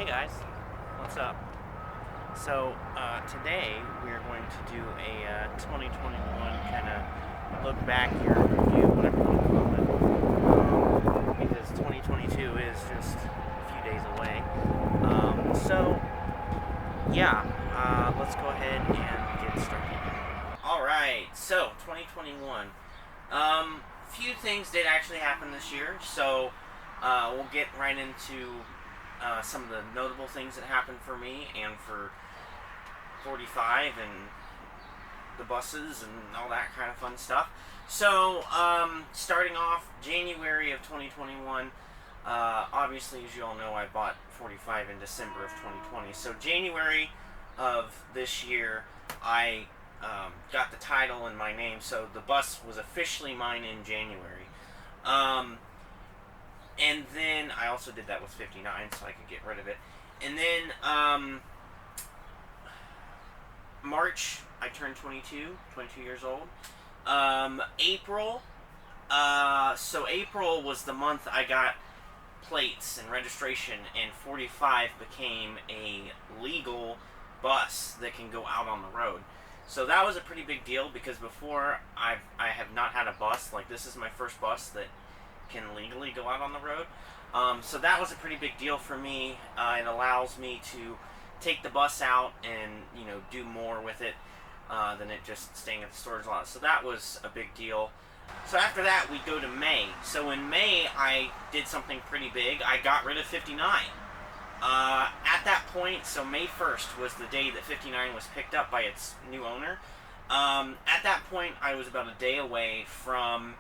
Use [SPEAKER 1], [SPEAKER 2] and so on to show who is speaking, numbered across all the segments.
[SPEAKER 1] Hey guys, what's up? So today we are going to do a 2021 kind of look back year review, whatever you want to call it, because 2022 is just a few days away. Let's go ahead and get started. All right, so 2021. Few things did actually happen this year, so we'll get right into some of the notable things that happened for me and for 45 and the buses and all that kind of fun stuff. So, starting off January of 2021, obviously, as you all know, I bought 45 in December of 2020. So, January of this year, I got the title in my name, so the bus was officially mine in January. And then I also did that with 59 so I could get rid of it. And then March, I turned 22 years old. April, so April was the month I got plates and registration, and 45 became a legal bus that can go out on the road. So that was a pretty big deal because before I have not had a bus. Like, this is my first bus that can legally go out on the road. So that was a pretty big deal for me. It allows me to take the bus out and, do more with it than it just staying at the storage lot. So that was a big deal. So after that, we go to May. So in May, I did something pretty big. I got rid of 59. At that point, so May 1st was the day that 59 was picked up by its new owner. At that point, I was about a day away from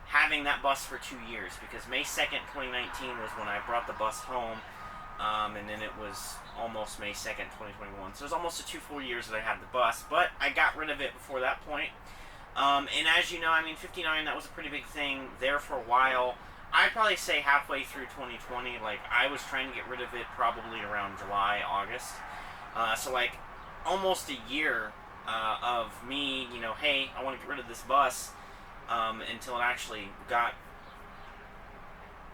[SPEAKER 1] having that bus for 2 years, because May 2nd, 2019 was when I brought the bus home, and then it was almost May 2nd, 2021. So it was almost a 2 full years that I had the bus, but I got rid of it before that point. And as you know, 59, that was a pretty big thing there for a while. I'd probably say halfway through 2020, I was trying to get rid of it probably around July, August. So almost a year of me, hey, I want to get rid of this bus, until it actually got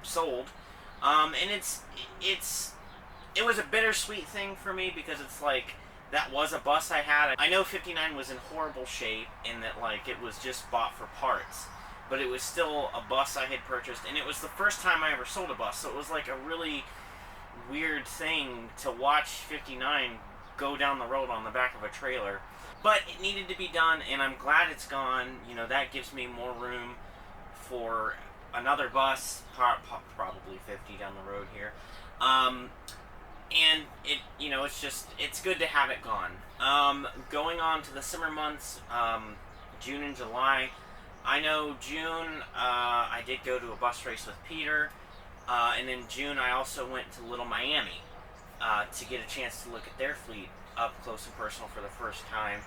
[SPEAKER 1] sold. And it was a bittersweet thing for me, because it's that was a bus I had. I know 59 was in horrible shape in that it was just bought for parts, but it was still a bus I had purchased, and it was the first time I ever sold a bus, so it was a really weird thing to watch 59 go down the road on the back of a trailer. But it needed to be done, and I'm glad it's gone. That gives me more room for another bus, probably 50 down the road here. And it's good to have it gone. Going on to the summer months, June and July. I know June, I did go to a bus race with Peter, and in June I also went to Little Miami to get a chance to look at their fleet up close and personal for the first time.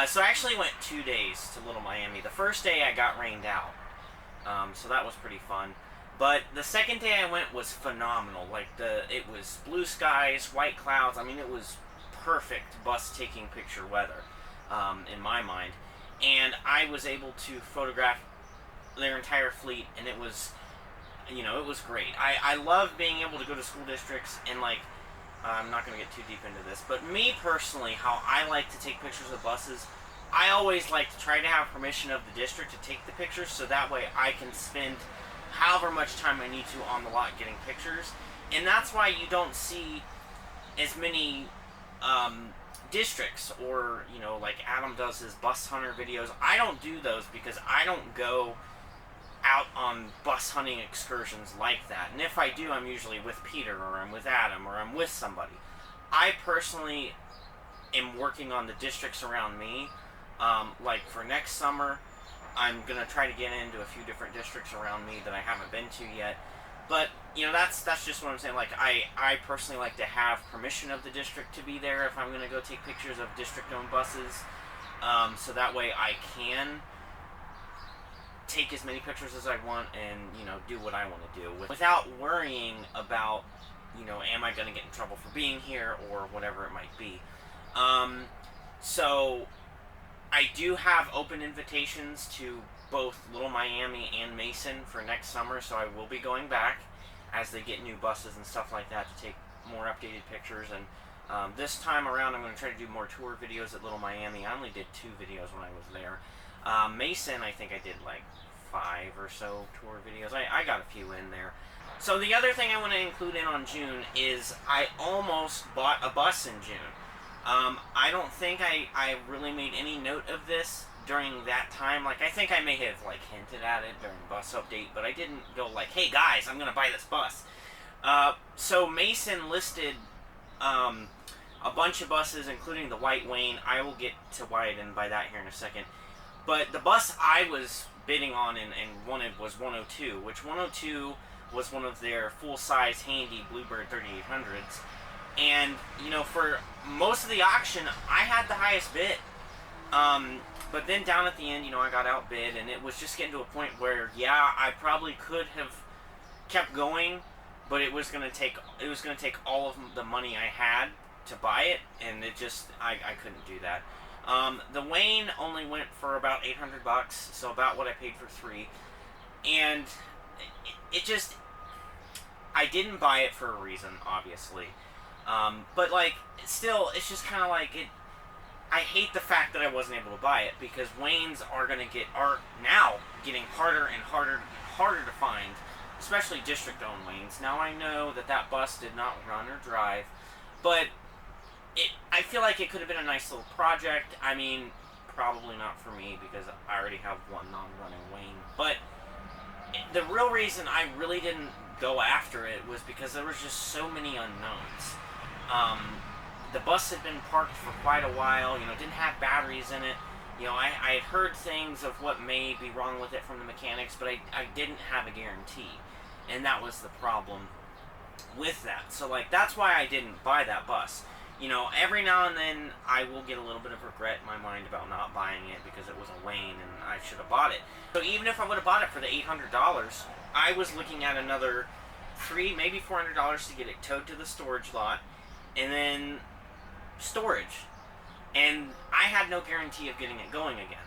[SPEAKER 1] So I actually went 2 days to Little Miami. The first day I got rained out, so that was pretty fun. But the second day I went was phenomenal. It was blue skies, white clouds. It was perfect bus taking picture weather, in my mind. And I was able to photograph their entire fleet, and it was, it was great. I love being able to go to school districts and I'm not going to get too deep into this, but me personally, how I like to take pictures of buses, I always like to try to have permission of the district to take the pictures, so that way I can spend however much time I need to on the lot getting pictures. And that's why you don't see as many districts, or Adam does his bus hunter videos. I don't do those because I don't go out on bus hunting excursions like that. And if I do, I'm usually with Peter, or I'm with Adam, or I'm with somebody. I personally am working on the districts around me. For next summer, I'm going to try to get into a few different districts around me that I haven't been to yet. But, that's just what I'm saying. I personally like to have permission of the district to be there if I'm going to go take pictures of district-owned buses. So that way I can take as many pictures as I want and, do what I want to do without worrying about, am I going to get in trouble for being here, or whatever it might be. So I do have open invitations to both Little Miami and Mason for next summer, so I will be going back as they get new buses and stuff like that to take more updated pictures. And this time around, I'm going to try to do more tour videos at Little Miami. I only did 2 videos when I was there. Mason, I think I did like 5 or so tour videos. I got a few in there. So the other thing I want to include in on June is I almost bought a bus in June. I don't think I really made any note of this during that time. Like, I think I may have like hinted at it during bus update, but I didn't go like, hey guys, I'm gonna buy this bus. So Mason listed a bunch of buses, including the white Wayne. I will get to why I didn't buy that here in a second. But the bus I was bidding on and wanted was 102, which 102 was one of their full-size handy Bluebird 3800s. And, you know, for most of the auction, I had the highest bid. But then down at the end, you know, I got outbid, and it was just getting to a point where, yeah, I probably could have kept going, but it was going to take all of the money I had to buy it, and it just, I couldn't do that. The Wayne only went for about $800, so about what I paid for 3. And it just, I didn't buy it for a reason, obviously. But like, still, it's just kind of like it. I hate the fact that I wasn't able to buy it, because Waynes are now getting harder and harder to find, especially district-owned Waynes. Now I know that bus did not run or drive, but I feel like it could have been a nice little project. I mean, probably not for me, because I already have one non-running Wayne. But the real reason I really didn't go after it was because there was just so many unknowns. The bus had been parked for quite a while, you know, didn't have batteries in it. You know, I had heard things of what may be wrong with it from the mechanics, but I didn't have a guarantee. And that was the problem with that. So, like, that's why I didn't buy that bus. You know, every now and then I will get a little bit of regret in my mind about not buying it because it was a Wayne and I should have bought it. So even if I would have bought it for the $800, I was looking at another $300, maybe $400 to get it towed to the storage lot, and then storage. And I had no guarantee of getting it going again.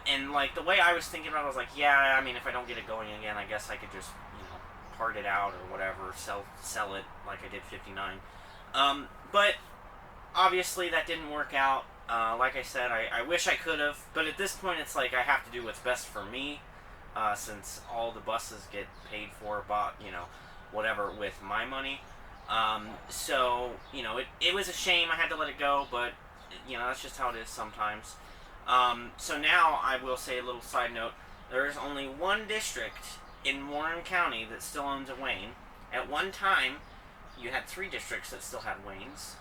[SPEAKER 1] And like the way I was thinking about it, I was like, yeah, I mean, if I don't get it going again, I guess I could just, you know, part it out or whatever, sell it like I did 59. But obviously that didn't work out. Like I said, I wish I could have, but at this point it's like I have to do what's best for me, since all the buses get paid for, bought, you know, whatever with my money. So, you know, it was a shame I had to let it go, but, you know, that's just how it is sometimes. So now I will say a little side note. There is only one district in Warren County that still owns a Wayne. At one time, you had 3 districts that still had Waynes.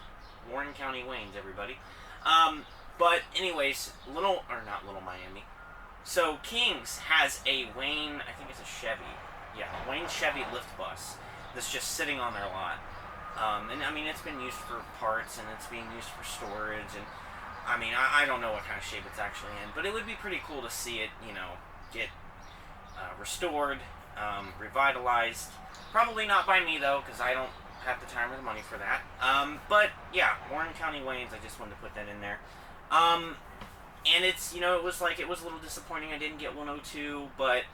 [SPEAKER 1] Warren County Waynes, everybody. But anyways, not Little Miami. So Kings has a Wayne, I think it's a Chevy. Yeah, a Wayne Chevy lift bus that's just sitting on their lot. And I mean, it's been used for parts and it's being used for storage. And I mean, I don't know what kind of shape it's actually in, but it would be pretty cool to see it, you know, get restored, revitalized. Probably not by me though, because I don't have the time or the money for that. But yeah, Warren County Waynes, I just wanted to put that in there. And it's, you know, it was a little disappointing I didn't get 102, but,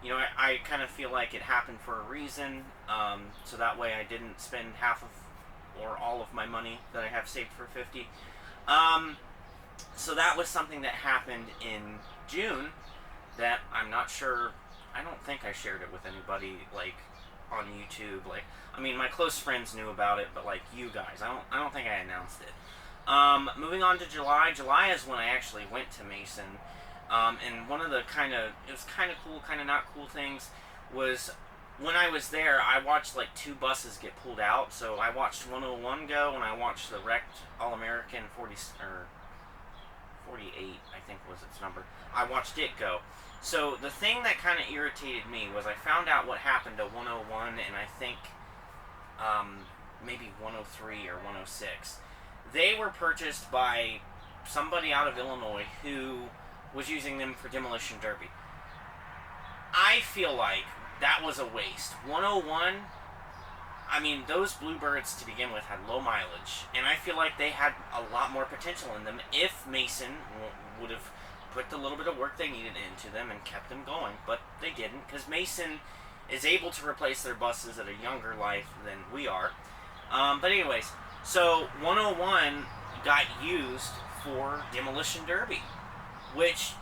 [SPEAKER 1] you know, I kind of feel like it happened for a reason, so that way I didn't spend half of, or all of my money that I have saved for 50. So that was something that happened in June that I'm not sure, I don't think I shared it with anybody, like, on YouTube. Like, I mean, my close friends knew about it, but like you guys, I don't think I announced it. Moving on to July. July is when I actually went to Mason. And one of the it was kind of cool, kind of not cool things was when I was there, I watched like 2 buses get pulled out. So I watched 101 go, and I watched the wrecked All-American 48, I think was its number. I watched it go. So the thing that kind of irritated me was I found out what happened to 101 and I think maybe 103 or 106. They were purchased by somebody out of Illinois who was using them for demolition derby. I feel like that was a waste. 101, I mean, those Bluebirds to begin with had low mileage, and I feel like they had a lot more potential in them if Mason would have put the little bit of work they needed into them and kept them going, but they didn't, because Mason is able to replace their buses at a younger life than we are. But anyways, so 101 got used for Demolition Derby, which,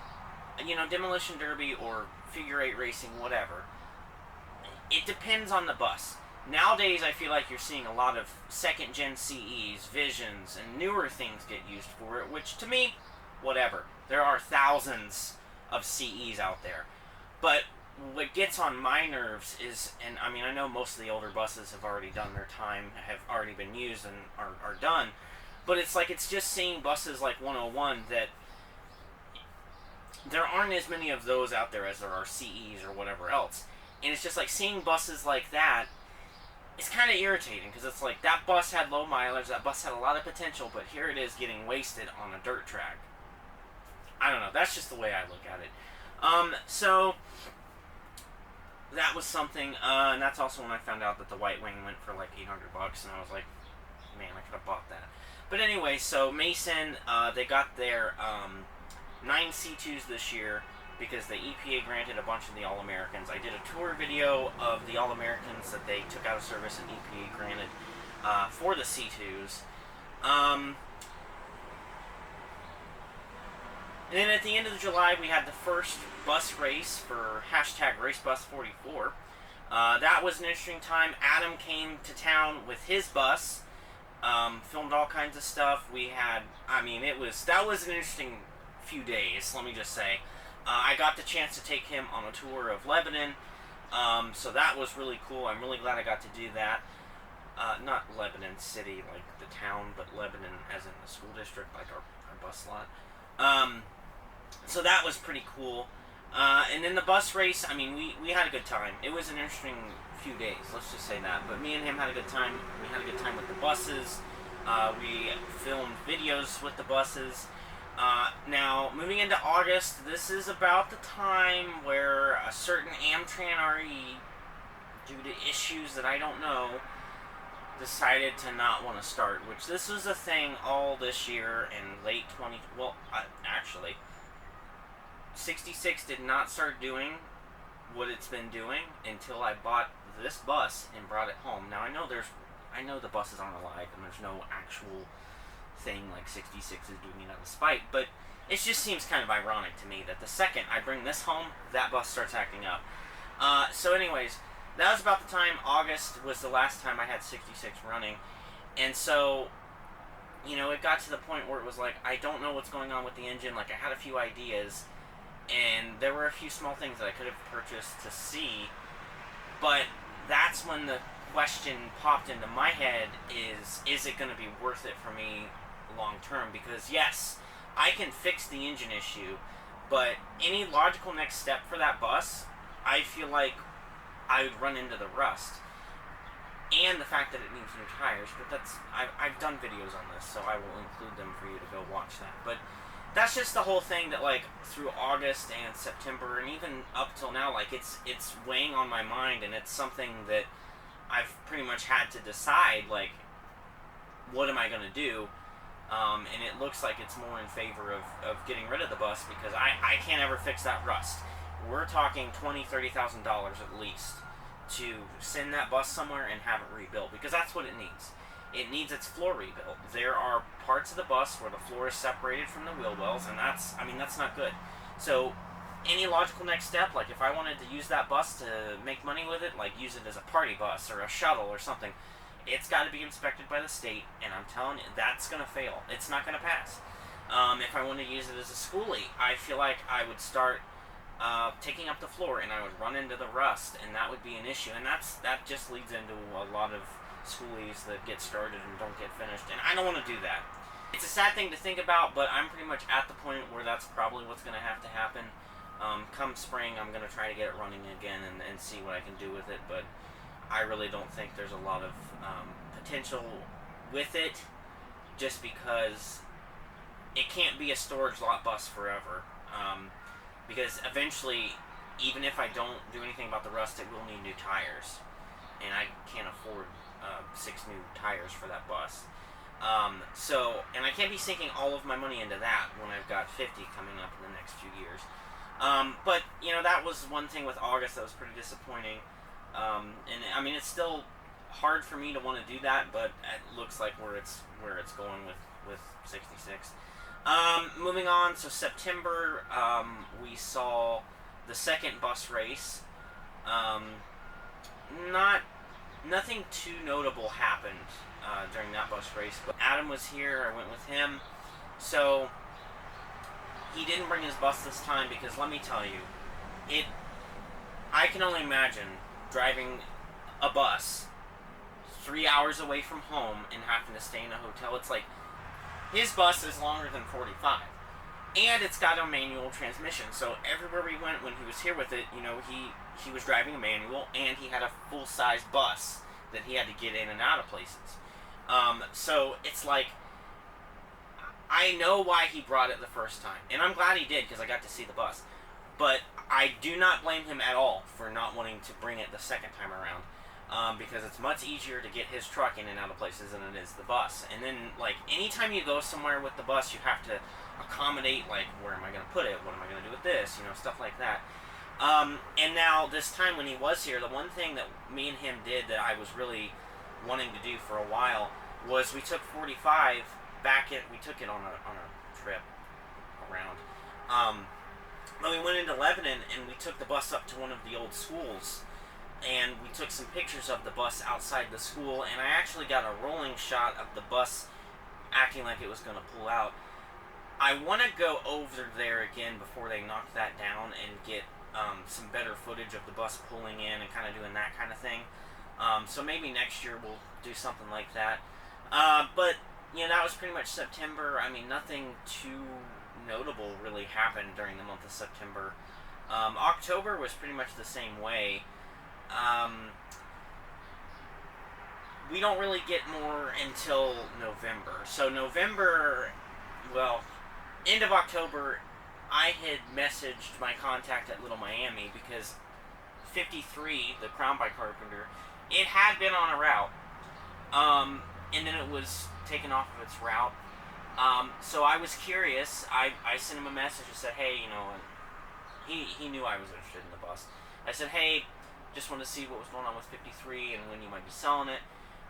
[SPEAKER 1] Demolition Derby or figure eight racing, whatever, it depends on the bus. Nowadays, I feel like you're seeing a lot of second-gen CEs, Visions, and newer things get used for it, which, to me, whatever. There are thousands of CEs out there. But what gets on my nerves is, and I mean, I know most of the older buses have already done their time, have already been used and are done, but it's just seeing buses like 101 that there aren't as many of those out there as there are CEs or whatever else. And it's just like seeing buses like that, it's kind of irritating because it's like that bus had low mileage, that bus had a lot of potential, but here it is getting wasted on a dirt track. I don't know, that's just the way I look at it. So that was something, and that's also when I found out that the White Wing went for like $800, and I was like, man, I could have bought that. But anyway, so Mason, they got their 9 C2s this year because the EPA granted a bunch of the All-Americans. I did a tour video of the All-Americans that they took out of service and EPA granted for the C2s. And then at the end of July, we had the first bus race for #RaceBus44. That was an interesting time. Adam came to town with his bus, filmed all kinds of stuff. We had, that was an interesting few days, let me just say. I got the chance to take him on a tour of Lebanon, so that was really cool. I'm really glad I got to do that. Not Lebanon City, like the town, but Lebanon as in the school district, like our bus lot. So that was pretty cool. And then the bus race, we had a good time. It was an interesting few days, let's just say that. But me and him had a good time. We had a good time with the buses. We filmed videos with the buses. Now, moving into August, this is about the time where a certain Amtran RE, due to issues that I don't know, decided to not want to start, which this was a thing all this year in late 20... Well, actually, 66 did not start doing what it's been doing until I bought this bus and brought it home. Now, I know the buses aren't alike, and there's no actual thing like 66 is doing it out of spite, but it just seems kind of ironic to me that the second I bring this home, that bus starts acting up. So anyways, that was about the time. August was the last time I had 66 running, and so, it got to the point where it was like, I don't know what's going on with the engine. Like, I had a few ideas, and there were a few small things that I could have purchased to see, but that's when the question popped into my head is it going to be worth it for me long term? Because yes, I can fix the engine issue, but any logical next step for that bus, I feel like I would run into the rust. And the fact that it needs new tires, but I've done videos on this, so I will include them for you to go watch that. But that's just the whole thing that, like, through August and September and even up till now, like, it's weighing on my mind, and it's something that I've pretty much had to decide, like, what am I going to do? And it looks like it's more in favor of getting rid of the bus because I can't ever fix that rust. We're talking $20,000, $30,000 at least to send that bus somewhere and have it rebuilt, because that's what it needs. It needs its floor rebuilt. There are parts of the bus where the floor is separated from the wheel wells, and that's not good. So any logical next step, like if I wanted to use that bus to make money with it, like use it as a party bus or a shuttle or something, it's got to be inspected by the state, and I'm telling you, that's going to fail. It's not going to pass. If I want to use it as a schoolie, I feel like I would start taking up the floor, and I would run into the rust, and that would be an issue. And that just leads into a lot of schoolies that get started and don't get finished, and I don't want to do that. It's a sad thing to think about, but I'm pretty much at the point where that's probably what's going to have to happen. Come spring, I'm going to try to get it running again and see what I can do with it, but I really don't think there's a lot of potential with it, just because it can't be a storage lot bus forever. Because eventually, even if I don't do anything about the rust, it will need new tires, and I can't afford 6 new tires for that bus. And I can't be sinking all of my money into that when I've got 50 coming up in the next few years. But, that was one thing with August that was pretty disappointing. And, it's still hard for me to want to do that, but it looks like where it's going with 66. Moving on, so September, we saw the second bus race. Nothing too notable happened during that bus race, but Adam was here. I went with him, so he didn't bring his bus this time because let me tell you, I can only imagine driving a bus 3 hours away from home and having to stay in a hotel. It's like his bus is longer than 45, and it's got a manual transmission. So everywhere we went when he was here with it, he was driving a manual, and he had a full-size bus that he had to get in and out of places. So it's like, I know why he brought it the first time, and I'm glad he did because I got to see the bus. But I do not blame him at all for not wanting to bring it the second time around, because it's much easier to get his truck in and out of places than it is the bus. And then, like, anytime you go somewhere with the bus, you have to accommodate, like, where am I going to put it? What am I going to do with this? Stuff like that. And now, this time when he was here, the one thing that me and him did that I was really wanting to do for a while was we took 45 we took it on a trip around. But we went into Lebanon and we took the bus up to one of the old schools, and we took some pictures of the bus outside the school, and I actually got a rolling shot of the bus acting like it was going to pull out. I want to go over there again before they knock that down and get some better footage of the bus pulling in and kind of doing that kind of thing. So maybe next year we'll do something like that. But that was pretty much September. I mean, nothing too notable really happened during the month of September. October was pretty much the same way. We don't really get more until November. So November, well, end of October, I had messaged my contact at Little Miami because 53, the Crown by Carpenter, it had been on a route. And then it was taken off of its route. So I was curious. I sent him a message and said, hey, he knew I was interested in the bus. I said, hey, just wanted to see what was going on with 53 and when you might be selling it.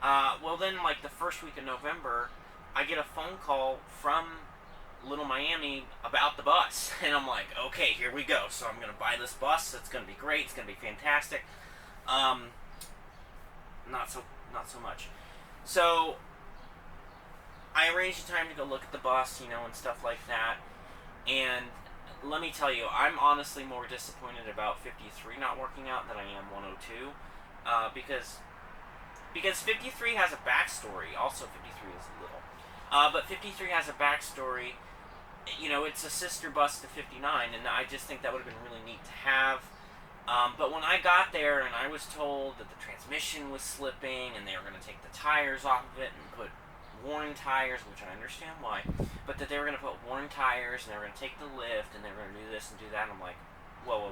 [SPEAKER 1] Well, then, like, the first week of November, I get a phone call from Little Miami about the bus. And I'm like, okay, here we go. So I'm going to buy this bus. It's going to be great. It's going to be fantastic. Not so much. So I arranged a time to go look at the bus, and stuff like that. And let me tell you, I'm honestly more disappointed about 53 not working out than I am 102. Because 53 has a backstory. Also, 53 is little. But 53 has a backstory. It's a sister bus to 59, and I just think that would have been really neat to have. But when I got there and I was told that the transmission was slipping and they were going to take the tires off of it and put worn tires, which I understand why, but that they were going to put worn tires and they were going to take the lift and they were going to do this and do that, and I'm like, whoa.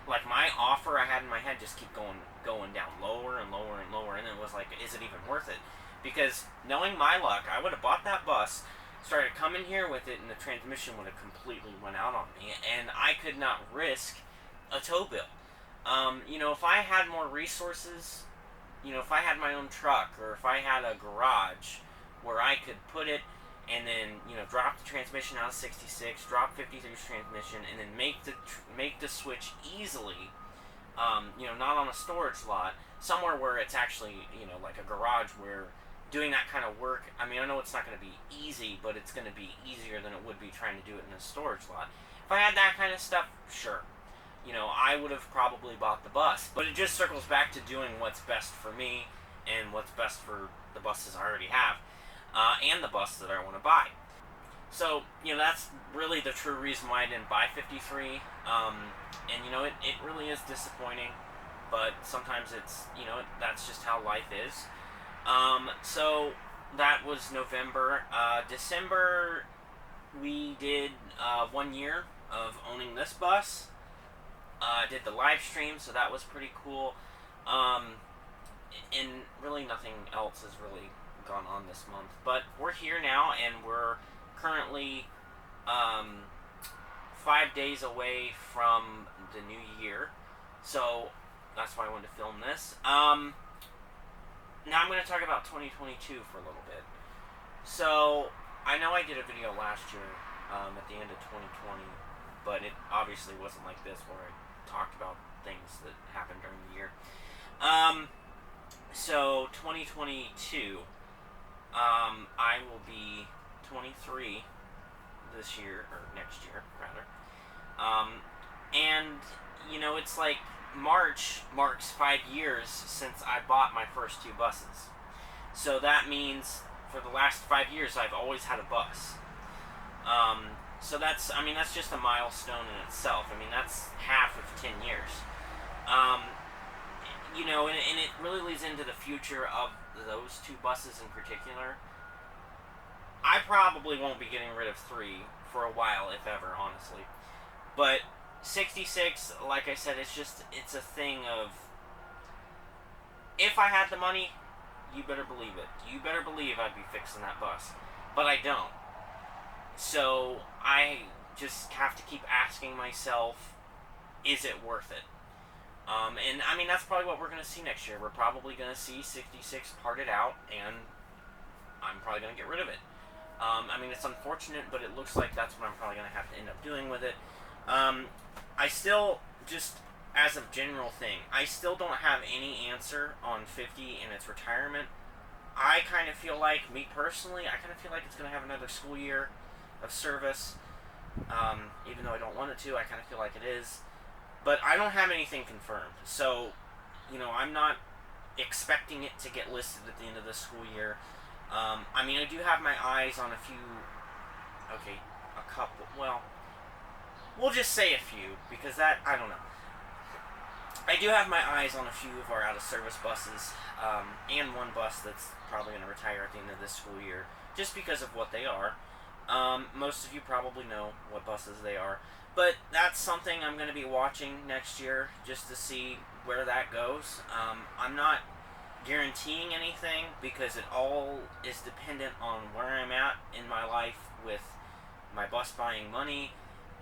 [SPEAKER 1] Like, my offer I had in my head just keep going down lower and lower and lower, and then it was like, is it even worth it? Because knowing my luck, I would have bought that bus, started coming here with it, and the transmission would have completely went out on me, and I could not risk a tow bill. If I had more resources, if I had my own truck, or if I had a garage where I could put it and then, drop the transmission out of 66, drop 53's transmission, and then make the switch easily, not on a storage lot, somewhere where it's actually, like a garage where doing that kind of work, I mean, I know it's not going to be easy, but it's going to be easier than it would be trying to do it in a storage lot. If I had that kind of stuff, sure. I would have probably bought the bus. But it just circles back to doing what's best for me and what's best for the buses I already have, and the bus that I want to buy. So, that's really the true reason why I didn't buy 53. And, it really is disappointing, but sometimes it's, that's just how life is. So that was November. December, we did 1 year of owning this bus. Did the live stream, so that was pretty cool. And really nothing else has really gone on this month. But we're here now, and we're currently 5 days away from the new year. So that's why I wanted to film this. now I'm going to talk about 2022 for a little bit. So, I know I did a video last year at the end of 2020, but it obviously wasn't like this where I talked about things that happened during the year. So 2022, I will be 23 this year, or next year, rather. And, you know, it's like March marks 5 years since I bought my first 2 buses. So that means for the last 5 years I've always had a bus. So that's just a milestone in itself. I mean, that's half of 10 years. You know, and it really leads into the future of those 2 buses in particular. I probably won't be getting rid of 3 for a while, if ever, honestly. But 66, like I said, it's a thing of, if I had the money, you better believe it. You better believe I'd be fixing that bus. But I don't. So I just have to keep asking myself, is it worth it? And I mean, that's probably what we're going to see next year. We're probably going to see 66 parted out, and I'm probably going to get rid of it. I mean, it's unfortunate, but it looks like that's what I'm probably going to have to end up doing with it. I still, just as a general thing, I still don't have any answer on 50 and its retirement. I kind of feel like, me personally, it's going to have another school year of service. Even though I don't want it to, I kind of feel like it is. But I don't have anything confirmed. So, you know, I'm not expecting it to get listed at the end of the school year. I mean, I do have my eyes on a couple, well, we'll just say a few, because that, I don't know. I do have my eyes on a few of our out-of-service buses, and one bus that's probably going to retire at the end of this school year, just because of what they are. Most of you probably know what buses they are. But that's something I'm going to be watching next year, just to see where that goes. I'm not guaranteeing anything, because it all is dependent on where I'm at in my life with my bus buying money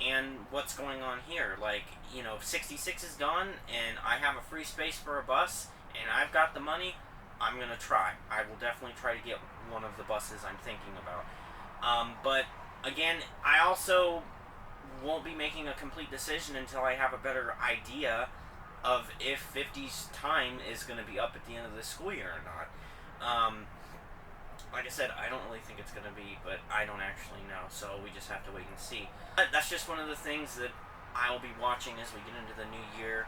[SPEAKER 1] and what's going on here. Like, you know, if 66 is done and I have a free space for a bus and I've got the money, I'm going to try. I will definitely try to get one of the buses I'm thinking about. But again, I also won't be making a complete decision until I have a better idea of if 50's time is going to be up at the end of the school year or not. Like I said, I don't really think it's going to be, but I don't actually know, so we just have to wait and see. But that's just one of the things that I'll be watching as we get into the new year.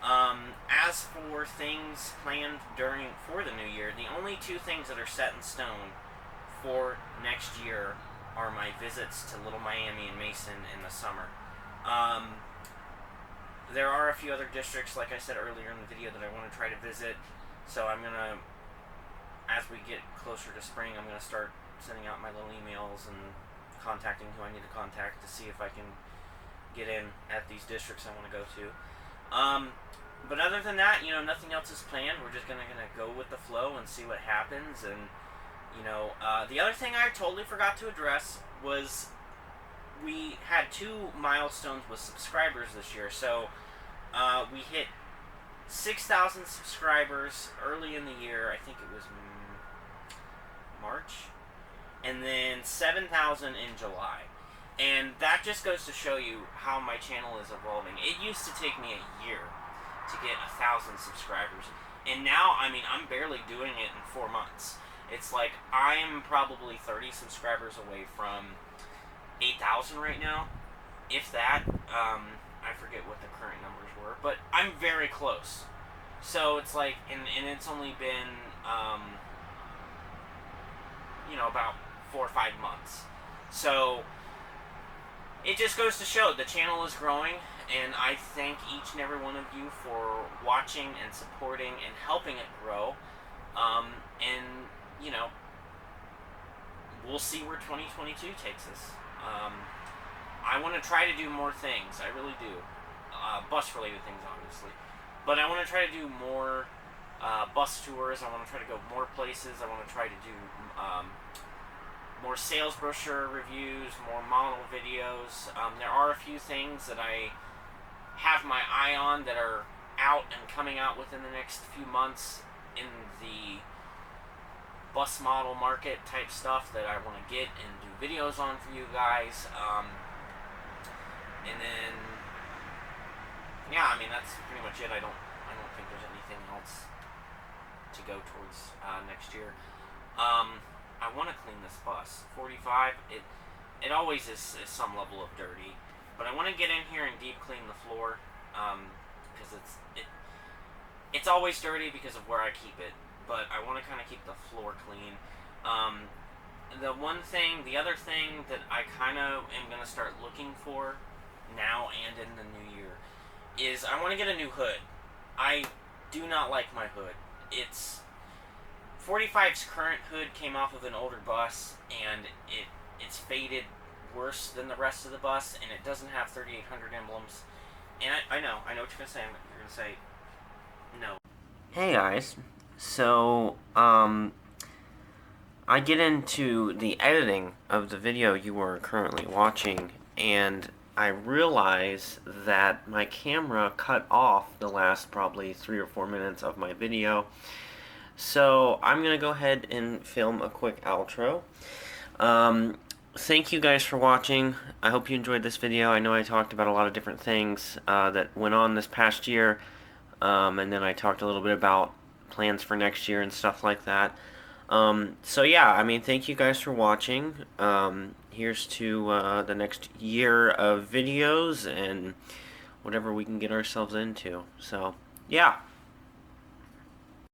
[SPEAKER 1] As for things planned for the new year, the only 2 things that are set in stone for next year are my visits to Little Miami and Mason in the summer. There are a few other districts, like I said earlier in the video, that I want to try to visit. So I'm going to, as we get closer to spring, I'm going to start sending out my little emails and contacting who I need to contact to see if I can get in at these districts I want to go to. But other than that, you know, nothing else is planned. We're just going to go with the flow and see what happens. And, you know, the other thing I totally forgot to address was we had 2 milestones with subscribers this year. So we hit 6,000 subscribers early in the year. I think it was March. And then 7,000 in July. And that just goes to show you how my channel is evolving. It used to take me a year to get 1,000 subscribers. And now, I mean, I'm barely doing it in 4 months. It's like, I'm probably 30 subscribers away from 8,000 right now. If that, I forget what the current numbers were, but I'm very close. So it's like, and it's only been, you know, about 4 or 5 months. So it just goes to show the channel is growing, and I thank each and every one of you for watching and supporting and helping it grow. And, you know, we'll see where 2022 takes us. I want to try to do more things. I really do. Bus-related things, obviously. But I want to try to do more bus tours. I want to try to go more places. I want to try to do more sales brochure reviews, more model videos. There are a few things that I have my eye on that are out and coming out within the next few months in the bus model market type stuff that I want to get and do videos on for you guys. And then, yeah, I mean, that's pretty much it. I don't think there's anything else to go towards next year. I want to clean this bus. 45, it always is some level of dirty, but I want to get in here and deep clean the floor, because it's always dirty because of where I keep it, but I want to kind of keep the floor clean. The other thing that I kind of am going to start looking for now and in the new year is I want to get a new hood. I do not like my hood. 45's current hood came off of an older bus, and it's faded worse than the rest of the bus, and it doesn't have 3800 emblems. And I know what you're going to say. You're going to say, no. Hey guys, so, I get into the editing of the video you are currently watching, and I realize that my camera cut off the last probably 3 or 4 minutes of my video. So I'm going to go ahead and film a quick outro. Thank you guys for watching. I hope you enjoyed this video. I know I talked about a lot of different things that went on this past year, and then I talked a little bit about plans for next year and stuff like that. So yeah, I mean, thank you guys for watching. Here's to the next year of videos and whatever we can get ourselves into. So yeah.